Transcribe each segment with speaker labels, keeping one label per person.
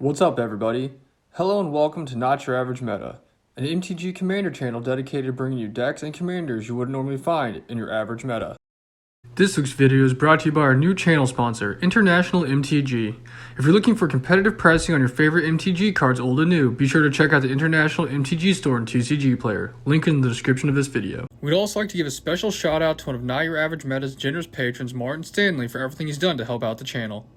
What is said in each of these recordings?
Speaker 1: What's up, everybody? Hello and welcome to Not Your Average Meta, an MTG Commander channel dedicated to bringing you decks and commanders you wouldn't normally find in your average meta. This week's video is brought to you by our new channel sponsor, International MTG. If you're looking for competitive pricing on your favorite MTG cards old and new, be sure to check out the International MTG store and TCG Player, link in the description of this video. We'd also like to give a special shout out to one of Not Your Average Meta's generous patrons, Martin Stanley, for everything he's done to help out the channel.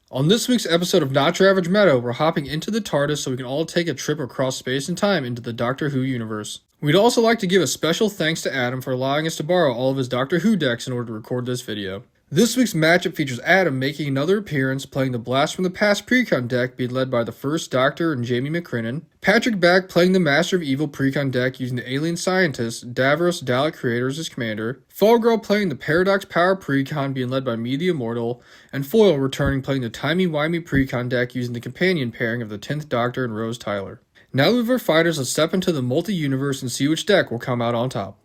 Speaker 1: On this week's episode of Not Your Average Meta, we're hopping into the Tardis so we can all take a trip across space and time into the Doctor Who universe. We'd also like to give a special thanks to Adam for allowing us to borrow all of his Doctor Who decks in order to record this video. This week's matchup features Adam making another appearance, playing the Blast from the Past Precon deck being led by the First Doctor and Jamie McCrimmon, Patrick Back playing the Master of Evil Precon deck using the Alien Scientist, Davros, Dalek Creator as his commander, Fall Girl playing the Paradox Power Precon being led by me, the Immortal, and Foil returning playing the Timey-Wimey Precon deck using the companion pairing of the 10th Doctor and Rose Tyler. Now that our fighters, let's step into the multi-universe and see which deck will come out on top.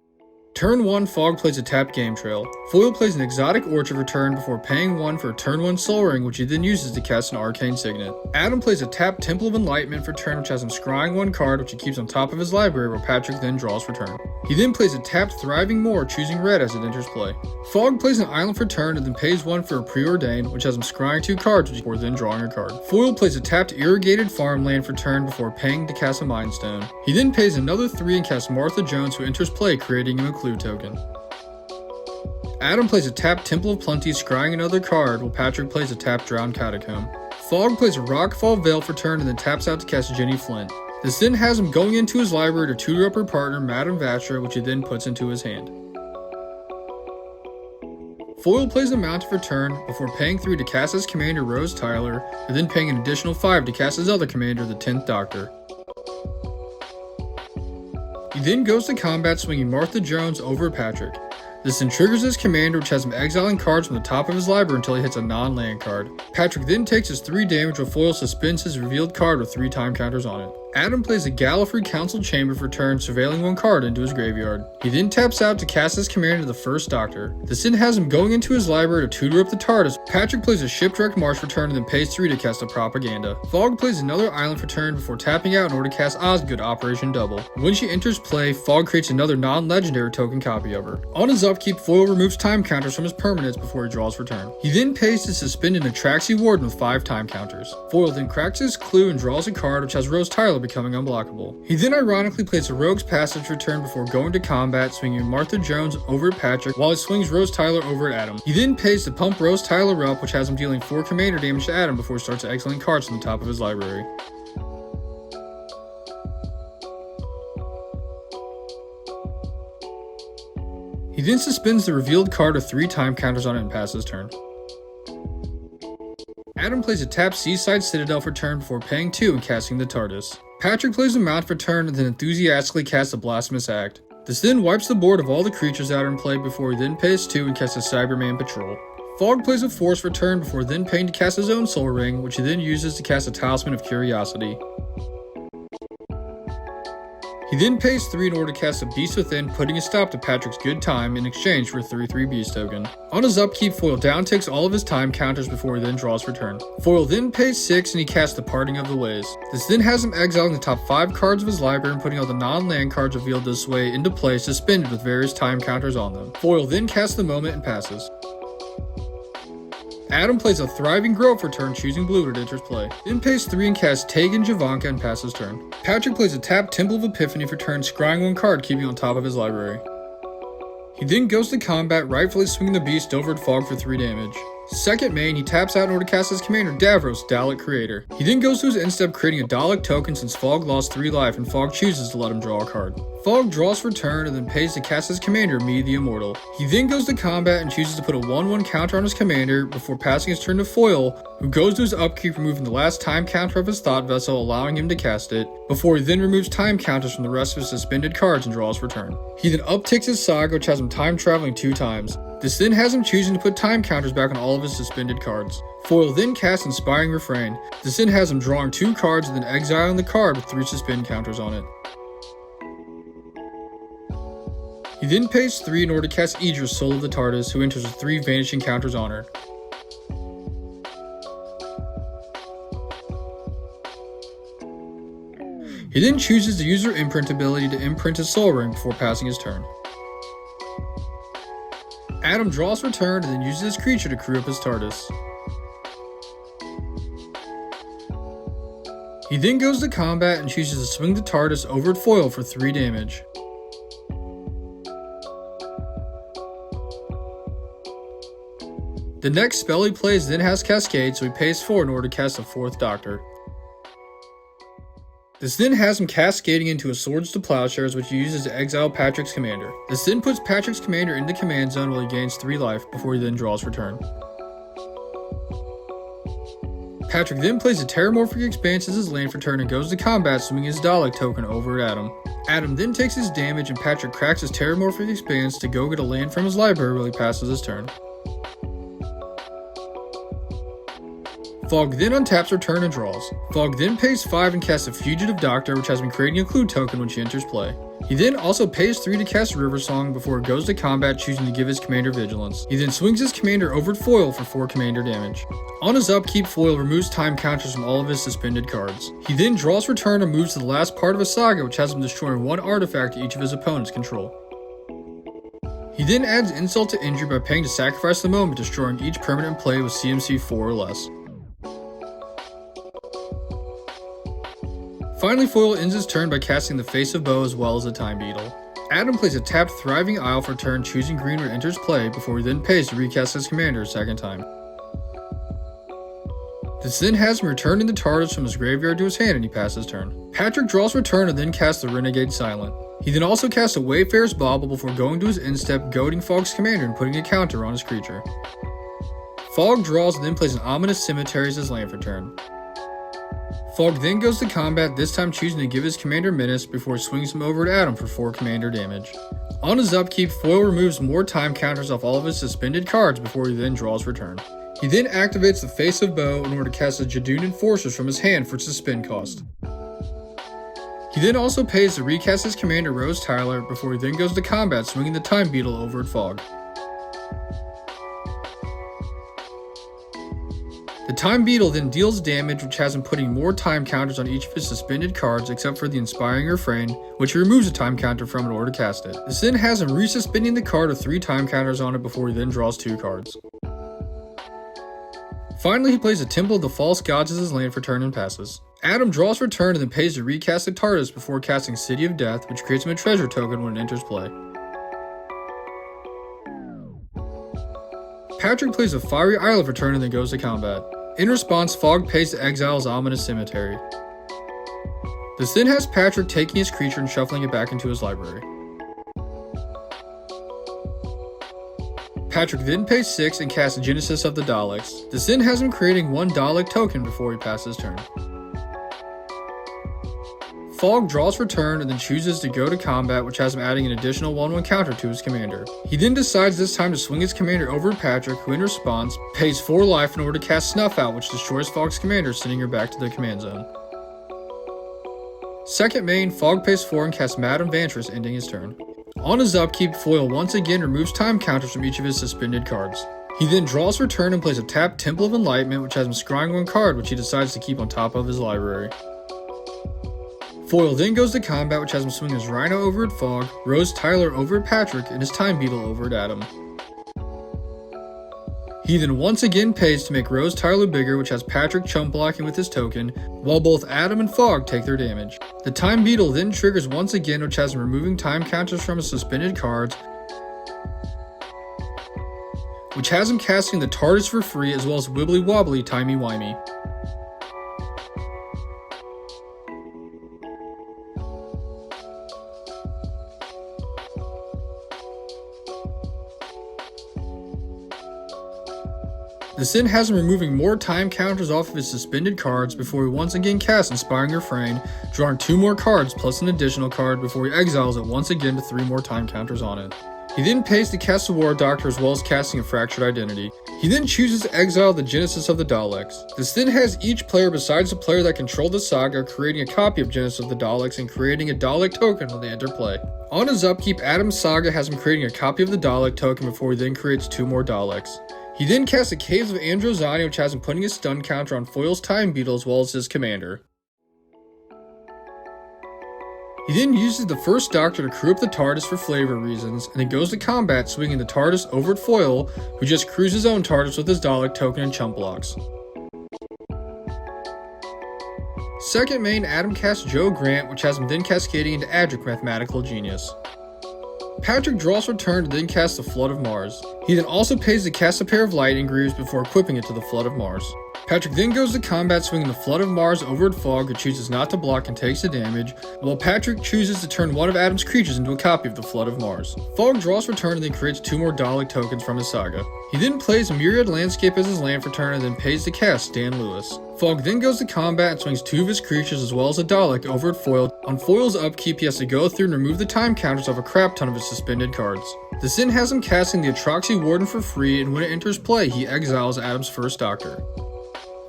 Speaker 1: Turn 1, Fog plays a tapped Game Trail. Foil plays an Exotic Orchard for turn before paying 1 for a turn 1 Soul Ring, which he then uses to cast an Arcane Signet. Adam plays a tapped Temple of Enlightenment for turn, which has him scrying 1 card, which he keeps on top of his library, while Patrick then draws for turn. He then plays a tapped Thriving Moor, choosing red as it enters play. Fog plays an Island for turn and then pays 1 for a Preordained, which has him scrying 2 cards, before then drawing a card. Foil plays a tapped Irrigated Farmland for turn before paying to cast a Mind Stone. He then pays another 3 and casts Martha Jones, who enters play, creating him a Clue token. Adam plays a tapped Temple of Plenty, scrying another card, while Patrick plays a tapped Drowned Catacomb. Fog plays a Rockfall Veil for turn and then taps out to cast Jenny Flint. This then has him going into his library to tutor up her partner, Madame Vatra, which he then puts into his hand. Foil plays a Mountain for turn before paying 3 to cast his commander, Rose Tyler, and then paying an additional 5 to cast his other commander, the 10th Doctor. He then goes to combat swinging Martha Jones over Patrick. This then triggers his commander, which has him exiling cards from the top of his library until he hits a non-land card. Patrick then takes his 3 damage while Foil suspends his revealed card with 3 time counters on it. Adam plays a Gallifrey Council Chamber for turn, surveilling 1 card into his graveyard. He then taps out to cast his commander, the First Doctor. This then has him going into his library to tutor up the Tardis. Patrick plays a Shipwrecked Marsh for turn and then pays 3 to cast a Propaganda. Fog plays another Island for turn before tapping out in order to cast Osgood, Operation Double. When she enters play, Fog creates another non-legendary token copy of her. On his upkeep, Foil removes time counters from his permanents before he draws for turn. He then pays to suspend an Atraxi Warden with 5 time counters. Foil then cracks his Clue and draws a card, which has Rose Tyler becoming unblockable. He then ironically plays a Rogue's Passage for turn before going to combat, swinging Martha Jones over at Patrick while he swings Rose Tyler over at Adam. He then pays to pump Rose Tyler up, which has him dealing 4 commander damage to Adam before he starts exiling cards from the top of his library. He then suspends the revealed card with 3 time counters on it and passes turn. Adam plays a tapped Seaside Citadel for turn before paying 2 and casting the Tardis. Patrick plays a Mount for turn and then enthusiastically casts a Blasphemous Act. This then wipes the board of all the creatures that are in play before he then pays 2 and casts a Cyberman Patrol. Fog plays a Force for turn before then paying to cast his own Soul Ring, which he then uses to cast a Talisman of Curiosity. He then pays 3 in order to cast a Beast Within, putting a stop to Patrick's good time in exchange for a 3/3 Beast token. On his upkeep, Foil downticks all of his time counters before he then draws for turn. Foil then pays 6 and he casts the Parting of the Ways. This then has him exiling the top 5 cards of his library and putting all the non-land cards revealed this way into play, suspended with various time counters on them. Foil then casts the Moment and passes. Adam plays a Thriving Grove for turn, choosing blue when it enters play. Then pays 3 and casts Tegan Javanka and passes turn. Patrick plays a tapped Temple of Epiphany for turn, scrying 1 card, keeping on top of his library. He then goes to combat, rightfully swinging the Beast over at Fog for 3 damage. Second main, he taps out in order to cast his commander, Davros, Dalek Creator. He then goes to his end step, creating a Dalek token since Fog lost 3 life and Fog chooses to let him draw a card. Fog draws for turn and then pays to cast his commander, me, the Immortal. He then goes to combat and chooses to put a 1/1 counter on his commander before passing his turn to Foil, who goes to his upkeep, removing the last time counter of his Thought Vessel, allowing him to cast it, before he then removes time counters from the rest of his suspended cards and draws for turn. He then upticks his Saga, which has him time traveling 2 times. This then has him choosing to put time counters back on all of his suspended cards. Foil then casts Inspiring Refrain. This then has him drawing 2 cards and then exiling the card with 3 suspend counters on it. He then pays 3 in order to cast Idris, Soul of the Tardis, who enters with 3 vanishing counters on her. He then chooses to use her imprint ability to imprint his soul ring before passing his turn. Adam draws for turn and then uses his creature to crew up his Tardis. He then goes to combat and chooses to swing the Tardis over at foil for 3 damage. The next spell he plays then has Cascade, so he pays 4 in order to cast a 4th Doctor. This then has him cascading into a Swords to Plowshares, which he uses to exile Patrick's commander. This then puts Patrick's commander into command zone while he gains 3 life before he then draws for turn. Patrick then plays a Terramorphic Expanse as his land for turn and goes to combat, swinging his Dalek token over at Adam. Adam then takes his damage and Patrick cracks his Terramorphic Expanse to go get a land from his library while he passes his turn. Fog then untaps her turn and draws. Fog then pays 5 and casts a Fugitive Doctor, which has been creating a clue token when she enters play. He then also pays 3 to cast River Song before it goes to combat, choosing to give his commander Vigilance. He then swings his commander over at foil for 4 commander damage. On his upkeep, foil removes time counters from all of his suspended cards. He then draws for turn and moves to the last part of a saga, which has him destroying 1 artifact to each of his opponent's control. He then adds Insult to Injury by paying to sacrifice the moment, destroying each permanent play with CMC 4 or less. Finally, foil ends his turn by casting the Face of Bow as well as the Time Beetle. Adam plays a tapped Thriving Isle for turn, choosing green when it enters play before he then pays to recast his commander a second time. This then has him returning the Tardis from his graveyard to his hand and he passes turn. Patrick draws for turn and then casts the Renegade Silent. He then also casts a Wayfarer's Bauble before going to his instep, goading Fog's commander and putting a counter on his creature. Fog draws and then plays an Ominous Cemetery as his land for turn. Fog then goes to combat, this time choosing to give his commander Menace before he swings him over at Adam for 4 commander damage. On his upkeep, foil removes more time counters off all of his suspended cards before he then draws for turn. He then activates the Face of Bow in order to cast the Jadun Enforcers from his hand for its suspend cost. He then also pays to recast his commander Rose Tyler before he then goes to combat, swinging the Time Beetle over at Fog. The Time Beetle then deals damage, which has him putting more time counters on each of his suspended cards except for the Inspiring Refrain, which he removes a time counter from in order to cast it. This then has him resuspending the card with 3 time counters on it before he then draws 2 cards. Finally, he plays a Temple of the False Gods as his land for turn and passes. Adam draws for turn and then pays to recast the Tardis before casting City of Death, which creates him a treasure token when it enters play. Patrick plays a Fiery Isle for turn and then goes to combat. In response, Fog pays to exile his Ominous Cemetery. This then has Patrick taking his creature and shuffling it back into his library. Patrick then pays 6 and casts Genesis of the Daleks. This then has him creating 1 Dalek token before he passes turn. Fog draws for turn and then chooses to go to combat, which has him adding an additional 1/1 counter to his commander. He then decides this time to swing his commander over at Patrick, who in response pays 4 life in order to cast Snuff Out, which destroys Fog's commander, sending her back to the command zone. Second main, Fog pays 4 and casts Madame Vantress, ending his turn. On his upkeep, foil once again removes time counters from each of his suspended cards. He then draws for turn and plays a tapped Temple of Enlightenment, which has him scrying 1 card, which he decides to keep on top of his library. Foil then goes to combat, which has him swing his Rhino over at Fog, Rose Tyler over at Patrick, and his Time Beetle over at Adam. He then once again pays to make Rose Tyler bigger, which has Patrick chump blocking with his token, while both Adam and Fog take their damage. The Time Beetle then triggers once again, which has him removing time counters from his suspended cards, which has him casting the Tardis for free as well as Wibbly Wobbly Timey Wimey. This then has him removing more time counters off of his suspended cards before he once again casts Inspiring Refrain, drawing 2 more cards plus an additional card before he exiles it once again to 3 more time counters on it. He then pays to cast the War Doctor as well as casting a Fractured Identity. He then chooses to exile the Genesis of the Daleks. This then has each player besides the player that controlled the saga creating a copy of Genesis of the Daleks and creating a Dalek token when they enter play. On his upkeep, Adam's saga has him creating a copy of the Dalek token before he then creates 2 more Daleks. He then casts the Caves of Androzani, which has him putting his stun counter on Foil's Time Beetle as well as his commander. He then uses the first Doctor to crew up the Tardis for flavor reasons, and then goes to combat swinging the Tardis over at Foil, who just crews his own Tardis with his Dalek token and chump blocks. Second main, Adam casts Joe Grant, which has him then cascading into Adric Mathematical Genius. Patrick draws Return to then cast the Flood of Mars. He then also pays to cast a pair of Lightning Greaves before equipping it to the Flood of Mars. Patrick then goes to combat swinging the Flood of Mars over at Fog, who chooses not to block and takes the damage, while Patrick chooses to turn one of Adam's creatures into a copy of the Flood of Mars. Fog draws Return and then creates 2 more Dalek tokens from his saga. He then plays Myriad Landscape as his land for turn and then pays to cast Stan Lewis. Fog then goes to combat and swings 2 of his creatures as well as a Dalek over at Foil. On Foil's upkeep, he has to go through and remove the time counters of a crap ton of his suspended cards. This then has him casting the Atroxy Warden for free, and when it enters play, he exiles Adam's first Doctor.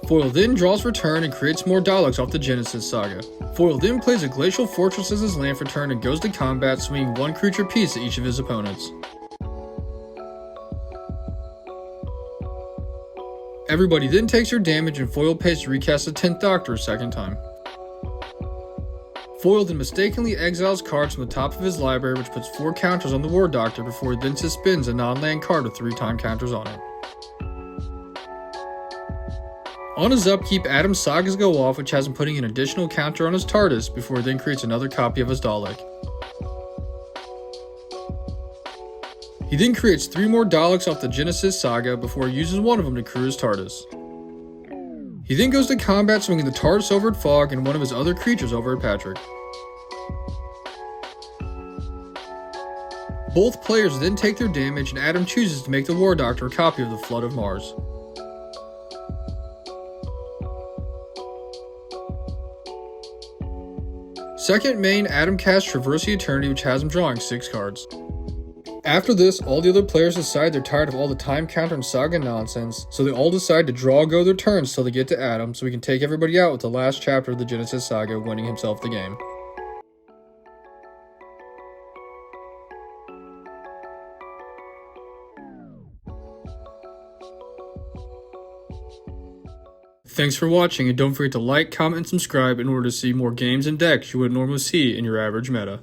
Speaker 1: Foil then draws Return and creates more Daleks off the Genesis saga. Foil then plays a Glacial Fortress as his land for turn and goes to combat, swinging 1 creature piece at each of his opponents. Everybody then takes their damage and Foil pays to recast the 10th Doctor a second time. Foil then mistakenly exiles cards from the top of his library, which puts 4 counters on the War Doctor before he then suspends a non-land card with 3 time counters on it. On his upkeep, Adam's sagas go off, which has him putting an additional counter on his Tardis before he then creates another copy of his Dalek. He then creates 3 more Daleks off the Genesis saga before he uses one of them to crew his Tardis. He then goes to combat swinging the Tardis over at Fog and one of his other creatures over at Patrick. Both players then take their damage and Adam chooses to make the War Doctor a copy of the Flood of Mars. Second main, Adam casts Traverse the Eternity, which has him drawing 6 cards. After this, all the other players decide they're tired of all the time counter and saga nonsense, so they all decide to draw go their turns till they get to Adam, so we can take everybody out with the last chapter of the Genesis saga, winning himself the game. Thanks for watching, and don't forget to like, comment, and subscribe in order to see more games and decks you wouldn't normally see in your average meta.